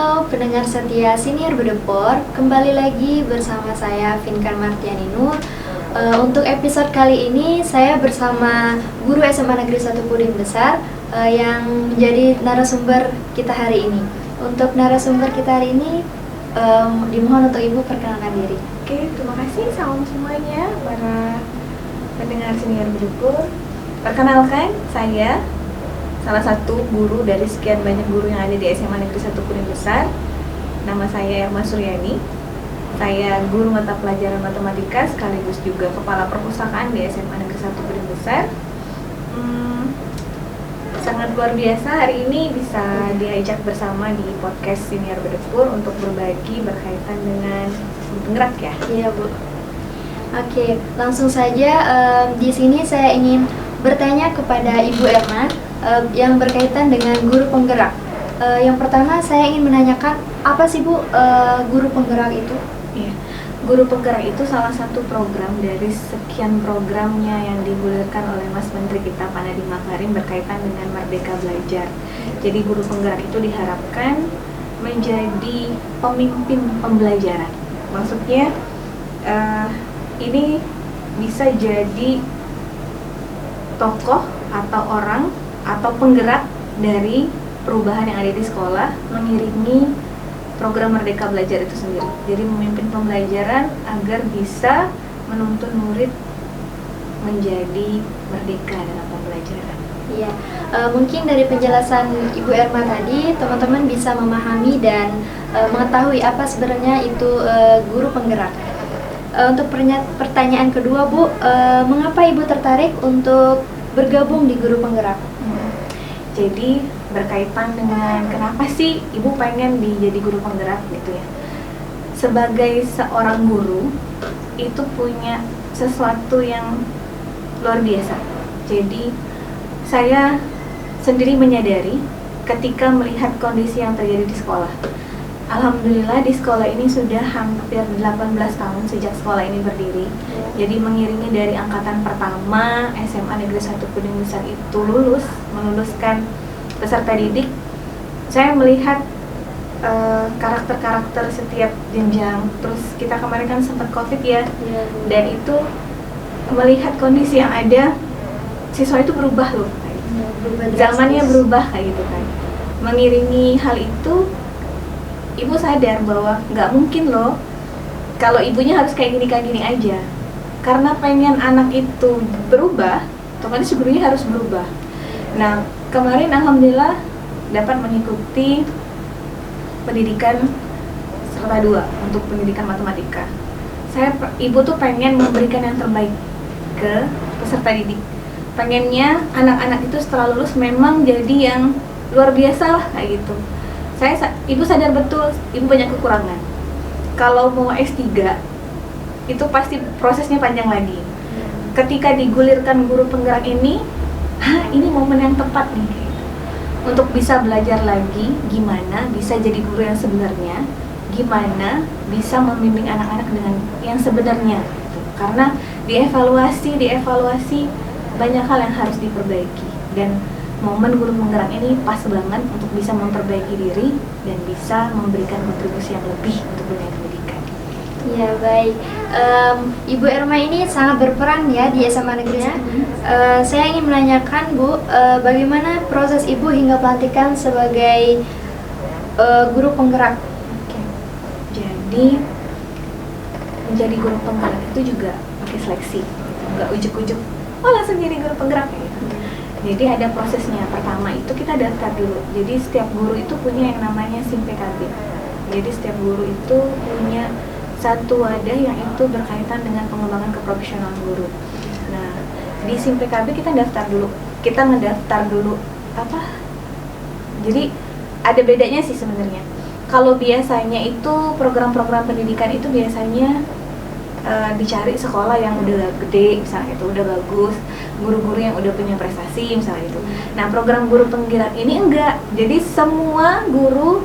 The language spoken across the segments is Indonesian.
Halo pendengar setia Senior Bedepor, kembali lagi bersama saya Vinkan Martiani Nur. Untuk episode kali ini saya bersama guru SMA Negeri 1 Puding Besar yang menjadi narasumber kita hari ini. Untuk narasumber kita hari ini dimohon untuk Ibu perkenalkan diri. Oke, terima kasih. Salam semuanya para pendengar Senior Bedepor. Perkenalkan, saya salah satu guru dari sekian banyak guru yang ada di SMA Negeri 1 Puding Besar. Nama saya Erma Suryani. Saya guru mata pelajaran matematika sekaligus juga kepala perpustakaan di SMA Negeri 1 Puding Besar. Sangat luar biasa hari ini bisa diajak bersama di podcast Senior Bedepor untuk berbagi berkaitan dengan penggerak ya. Iya Bu. Oke, langsung saja di sini saya ingin bertanya kepada Ibu Erma yang berkaitan dengan guru penggerak. Yang pertama saya ingin menanyakan apa sih Bu guru penggerak itu? Iya, guru penggerak itu salah satu program dari sekian programnya yang digulirkan oleh Mas Menteri kita Pak Nadiem Makarim berkaitan dengan Merdeka Belajar. Jadi guru penggerak itu diharapkan menjadi pemimpin pembelajaran. Maksudnya ini bisa jadi tokoh atau orang atau penggerak dari perubahan yang ada di sekolah mengiringi program Merdeka Belajar itu sendiri. Jadi memimpin pembelajaran agar bisa menuntun murid menjadi merdeka dalam pembelajaran. Iya, mungkin dari penjelasan Ibu Erma tadi teman-teman bisa memahami dan mengetahui apa sebenarnya itu guru penggerak. Untuk pertanyaan kedua Bu, mengapa Ibu tertarik untuk bergabung di guru penggerak? Jadi berkaitan dengan kenapa sih Ibu pengen jadi guru penggerak gitu ya. Sebagai seorang guru itu punya sesuatu yang luar biasa. Jadi saya sendiri menyadari ketika melihat kondisi yang terjadi di sekolah. Alhamdulillah di sekolah ini sudah hampir 18 tahun sejak sekolah ini berdiri. Jadi mengiringi dari angkatan pertama SMA Negeri 1 Puding Besar itu meluluskan peserta didik, saya melihat karakter-karakter setiap jenjang. Terus kita kemarin kan sempat COVID ya, dan itu melihat kondisi yang ada, siswa itu berubah loh, zamannya berubah kayak gitu kan. Mengiringi hal itu, Ibu sadar bahwa nggak mungkin loh kalau ibunya harus kayak gini aja. Karena pengen anak itu berubah, otomatis gurunya harus berubah. Nah, kemarin alhamdulillah dapat mengikuti pendidikan serta 2 untuk pendidikan matematika. Ibu tuh pengen memberikan yang terbaik ke peserta didik. Pengennya anak-anak itu setelah lulus memang jadi yang luar biasa lah kayak gitu. Ibu sadar betul, Ibu banyak kekurangan. Kalau mau S3, itu pasti prosesnya panjang lagi. Ketika digulirkan guru penggerak ini momen yang tepat nih gitu. Untuk bisa belajar lagi, gimana bisa jadi guru yang sebenarnya, gimana bisa membimbing anak-anak dengan yang sebenarnya gitu. Karena dievaluasi banyak hal yang harus diperbaiki, dan momen guru penggerak ini pas banget untuk bisa memperbaiki diri dan bisa memberikan kontribusi yang lebih untuk dunia pendidikan. Ya baik, Ibu Erma ini sangat berperan ya di SMA Negeri. Saya ingin menanyakan Bu, bagaimana proses Ibu hingga pelantikan sebagai guru penggerak? Oke. Jadi menjadi guru penggerak itu juga pakai seleksi, nggak ujuk-ujuk, langsung jadi guru penggerak gitu. Jadi ada prosesnya. Pertama itu kita daftar dulu. Jadi setiap guru itu punya yang namanya SIM PKB. Jadi setiap guru itu punya satu wadah yang itu berkaitan dengan pengembangan keprofesionalan guru. Nah, di SIM PKB kita daftar dulu. Kita ngedaftar dulu Jadi ada bedanya sih sebenarnya. Kalau biasanya itu program-program pendidikan itu biasanya dicari sekolah yang udah gede misalnya itu, udah bagus, guru-guru yang udah punya prestasi misalnya itu. Nah, program guru penggerak ini enggak. Jadi semua guru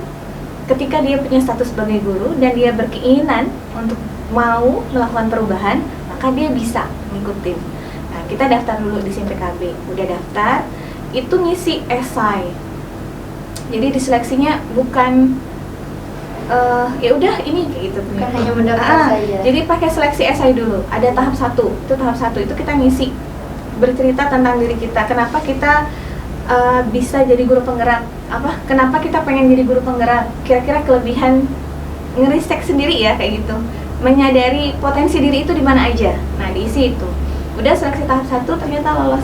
ketika dia punya status sebagai guru dan dia berkeinginan untuk mau melakukan perubahan, maka dia bisa ngikutin. Nah, kita daftar dulu di SIM PKB. Udah daftar, itu ngisi esai. Jadi diseleksinya bukan ya udah ini kayak gitu. Bukan hanya mendaftar saja. Jadi pakai seleksi esai dulu. Ada tahap 1. Itu tahap 1 itu kita ngisi, bercerita tentang diri kita. Kenapa kita bisa jadi guru penggerak? Kenapa kita pengen jadi guru penggerak? Kira-kira kelebihan, ngeriset sendiri ya kayak gitu. Menyadari potensi diri itu di mana aja. Nah, diisi itu. Udah seleksi tahap 1 ternyata lolos.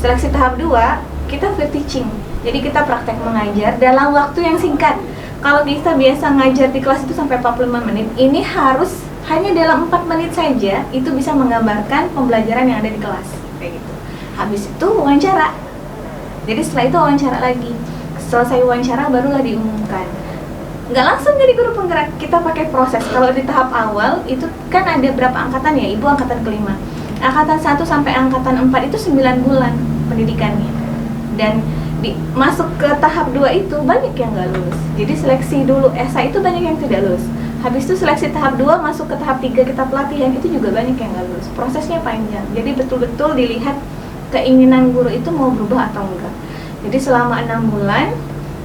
Seleksi tahap 2 kita free teaching. Jadi kita praktek mengajar dalam waktu yang singkat. Kalau kita biasa ngajar di kelas itu sampai 45 menit, ini harus hanya dalam 4 menit saja itu bisa menggambarkan pembelajaran yang ada di kelas kayak gitu. Habis itu wawancara. Jadi setelah itu wawancara lagi. Selesai wawancara barulah diumumkan. Nggak langsung jadi guru penggerak, kita pakai proses. Kalau di tahap awal itu kan ada berapa angkatan ya? Ibu angkatan kelima. Angkatan 1 sampai angkatan 4 itu 9 bulan pendidikannya. Dan masuk ke tahap 2 itu banyak yang nggak lulus. Jadi seleksi dulu esai itu banyak yang tidak lulus. Habis itu seleksi tahap 2 masuk ke tahap 3 kita pelatihan itu juga banyak yang nggak lulus. Prosesnya panjang. Jadi betul-betul dilihat keinginan guru itu mau berubah atau enggak. Jadi selama 6 bulan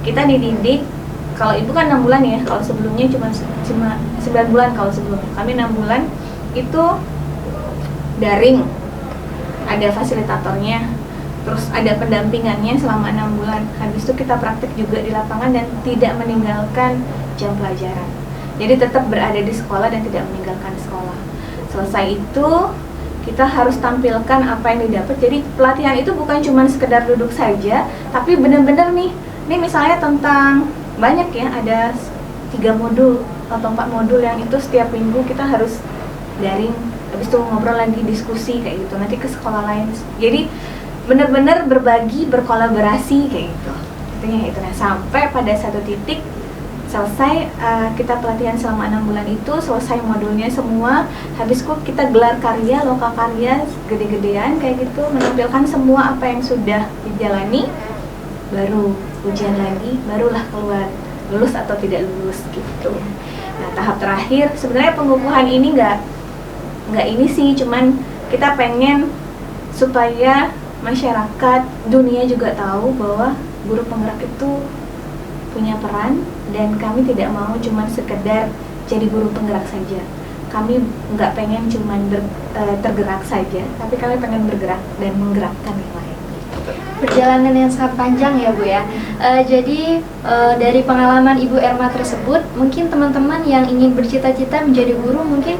kita dididik. Kalau ibu kan 6 bulan ya, kalau sebelumnya cuma 9 bulan kalau sebelumnya. Kami 6 bulan itu daring, ada fasilitatornya, terus ada pendampingannya selama 6 bulan. Habis itu kita praktik juga di lapangan dan tidak meninggalkan jam pelajaran. Jadi tetap berada di sekolah dan tidak meninggalkan sekolah. Selesai itu kita harus tampilkan apa yang didapat. Jadi pelatihan itu bukan cuma sekedar duduk saja, tapi benar-benar nih misalnya tentang banyak ya, ada 3 modul atau 4 modul yang itu setiap minggu kita harus daring. Habis itu ngobrol lagi, diskusi kayak gitu, nanti ke sekolah lain. Jadi benar-benar berbagi, berkolaborasi kayak gitu. Intinya itu. Nah, sampai pada satu titik selesai kita pelatihan selama 6 bulan itu, selesai modulnya semua. Habis itu kita gelar karya, lokal karya gede-gedean kayak gitu, menampilkan semua apa yang sudah dijalani. Baru ujian lagi, barulah keluar lulus atau tidak lulus gitu. Nah, tahap terakhir sebenarnya pengukuhan ini nggak ini sih, cuman kita pengen supaya masyarakat dunia juga tahu bahwa guru penggerak itu punya peran, dan kami tidak mau cuman sekedar jadi guru penggerak saja. Kami nggak pengen cuman tergerak saja, tapi kami pengen bergerak dan menggerakkan yang lain. Perjalanan yang sangat panjang ya Bu ya. Jadi dari pengalaman Ibu Erma tersebut, mungkin teman-teman yang ingin bercita-cita menjadi guru mungkin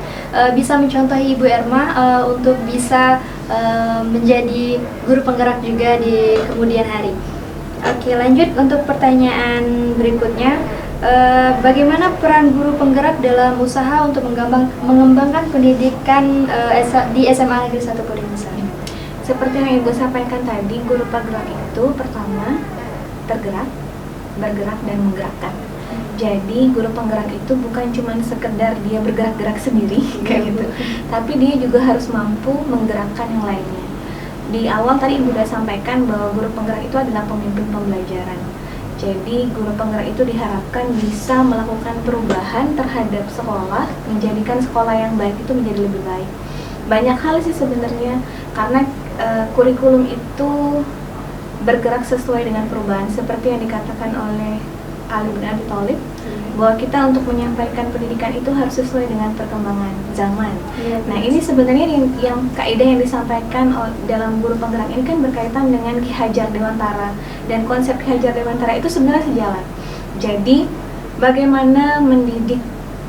bisa mencontohi Ibu Erma untuk bisa menjadi guru penggerak juga di kemudian hari. Oke, lanjut untuk pertanyaan berikutnya. Bagaimana peran guru penggerak dalam usaha untuk mengembangkan pendidikan di SMA Negeri 1 Puding Besar? Seperti yang Ibu sampaikan tadi, guru penggerak itu pertama tergerak, bergerak, dan menggerakkan. Jadi guru penggerak itu bukan cuma sekedar dia bergerak-gerak sendiri kayak gitu, tapi dia juga harus mampu menggerakkan yang lainnya. Di awal tadi Ibu sudah sampaikan bahwa guru penggerak itu adalah pemimpin pembelajaran. Jadi guru penggerak itu diharapkan bisa melakukan perubahan terhadap sekolah, menjadikan sekolah yang baik itu menjadi lebih baik. Banyak hal sih sebenarnya, karena kurikulum itu bergerak sesuai dengan perubahan, seperti yang dikatakan oleh Ali bin Abi Thalib, bahwa kita untuk menyampaikan pendidikan itu harus sesuai dengan perkembangan zaman. Nah, ini sebenarnya yang kaidah yang disampaikan dalam guru penggerak ini kan berkaitan dengan Ki Hajar Dewantara, dan konsep Ki Hajar Dewantara itu sebenarnya sejalan. Jadi bagaimana mendidik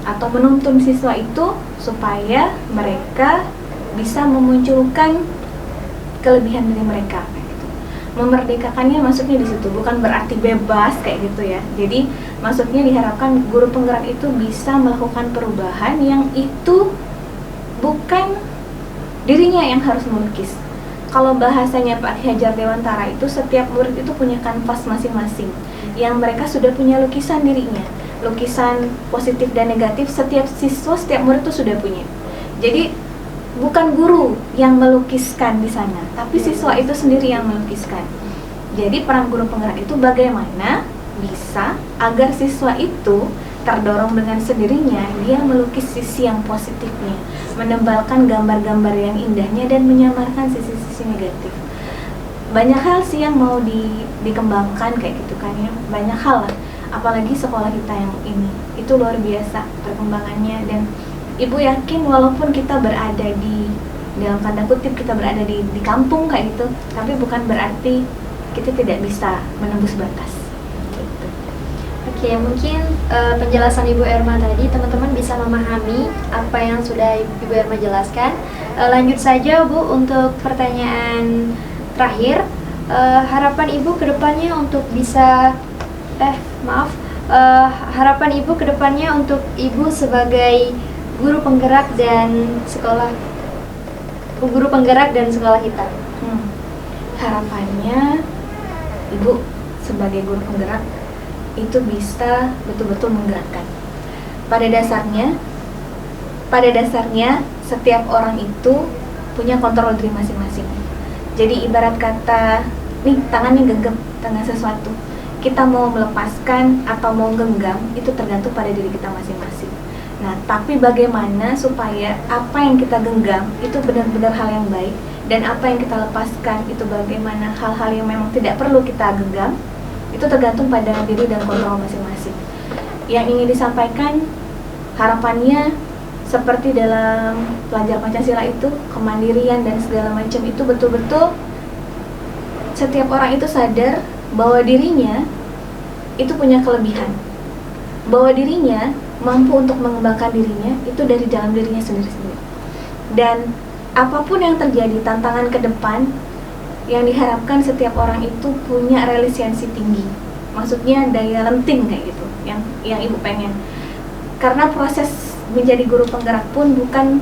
atau menuntun siswa itu supaya mereka bisa memunculkan kelebihan dari mereka, gitu. Memerdekakannya maksudnya di situ, bukan berarti bebas kayak gitu ya. Jadi maksudnya diharapkan guru penggerak itu bisa melakukan perubahan yang itu bukan dirinya yang harus melukis. Kalau bahasanya Pak Ki Hajar Dewantara itu, setiap murid itu punya kanvas masing-masing yang mereka sudah punya lukisan dirinya, lukisan positif dan negatif. Setiap siswa, setiap murid itu sudah punya. Jadi bukan guru yang melukiskan di sana, tapi siswa itu sendiri yang melukiskan. Jadi peran guru penggerak itu bagaimana bisa agar siswa itu terdorong dengan sendirinya dia melukis sisi yang positifnya, menebalkan gambar-gambar yang indahnya dan menyamarkan sisi-sisi negatif. Banyak hal sih yang mau dikembangkan kayak gitu kan ya, banyak hal lah. apalagi sekolah kita yang ini itu luar biasa perkembangannya. Dan ibu yakin walaupun kita berada di dalam tanda kutip kita berada di kampung kayak gitu, tapi bukan berarti kita tidak bisa menembus batas gitu. Oke, mungkin penjelasan Ibu Erma tadi teman-teman bisa memahami apa yang sudah Ibu Erma jelaskan. Lanjut saja Bu untuk pertanyaan terakhir. Harapan Ibu kedepannya untuk bisa harapan Ibu kedepannya untuk Ibu sebagai guru penggerak dan sekolah kita. Harapannya Ibu sebagai guru penggerak itu bisa betul-betul menggerakkan. Pada dasarnya setiap orang itu punya kontrol diri masing-masing. Jadi ibarat kata nih tangannya genggam dengan sesuatu, kita mau melepaskan atau mau genggam itu tergantung pada diri kita masing-masing. Nah, tapi bagaimana supaya apa yang kita genggam itu benar-benar hal yang baik, dan apa yang kita lepaskan itu bagaimana hal-hal yang memang tidak perlu kita genggam, itu tergantung pada diri dan kontrol masing-masing. Yang ingin disampaikan harapannya seperti dalam pelajar Pancasila itu, kemandirian dan segala macam itu betul-betul setiap orang itu sadar bahwa dirinya itu punya kelebihan, bahwa dirinya mampu untuk mengembangkan dirinya itu dari dalam dirinya sendiri-sendiri. Dan apapun yang terjadi, tantangan ke depan, yang diharapkan setiap orang itu punya resiliensi tinggi. Maksudnya daya lenting kayak gitu, yang Ibu pengen. Karena proses menjadi guru penggerak pun bukan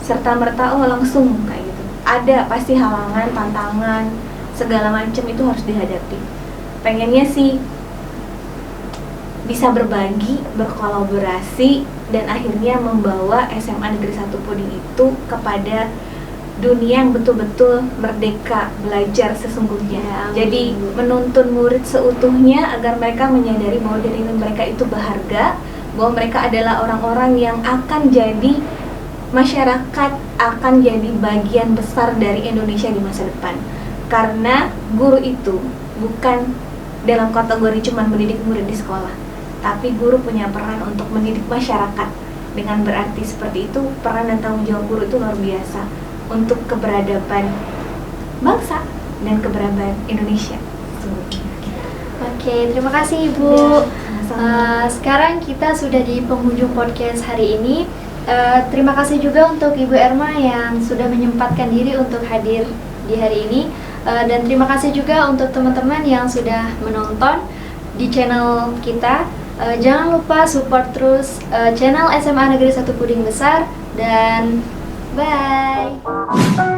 serta-merta langsung kayak gitu. Ada pasti halangan, tantangan, segala macam itu harus dihadapi. Pengennya sih bisa berbagi, berkolaborasi, dan akhirnya membawa SMA Negeri 1 Puding itu kepada dunia yang betul-betul merdeka belajar sesungguhnya. Jadi menuntun murid seutuhnya agar mereka menyadari bahwa diri mereka itu berharga, bahwa mereka adalah orang-orang yang akan jadi masyarakat, akan jadi bagian besar dari Indonesia di masa depan. Karena guru itu bukan dalam kategori cuma mendidik murid di sekolah, tapi guru punya peran untuk mendidik masyarakat. Dengan berarti seperti itu, peran dan tanggung jawab guru itu luar biasa untuk keberadaban bangsa dan keberadaban Indonesia. Oke, terima kasih Ibu. Sekarang kita sudah di penghujung podcast hari ini. Terima kasih juga untuk Ibu Erma yang sudah menyempatkan diri untuk hadir di hari ini. Dan terima kasih juga untuk teman-teman yang sudah menonton di channel kita. Jangan lupa support terus channel SMA Negeri 1 Puding Besar, dan bye.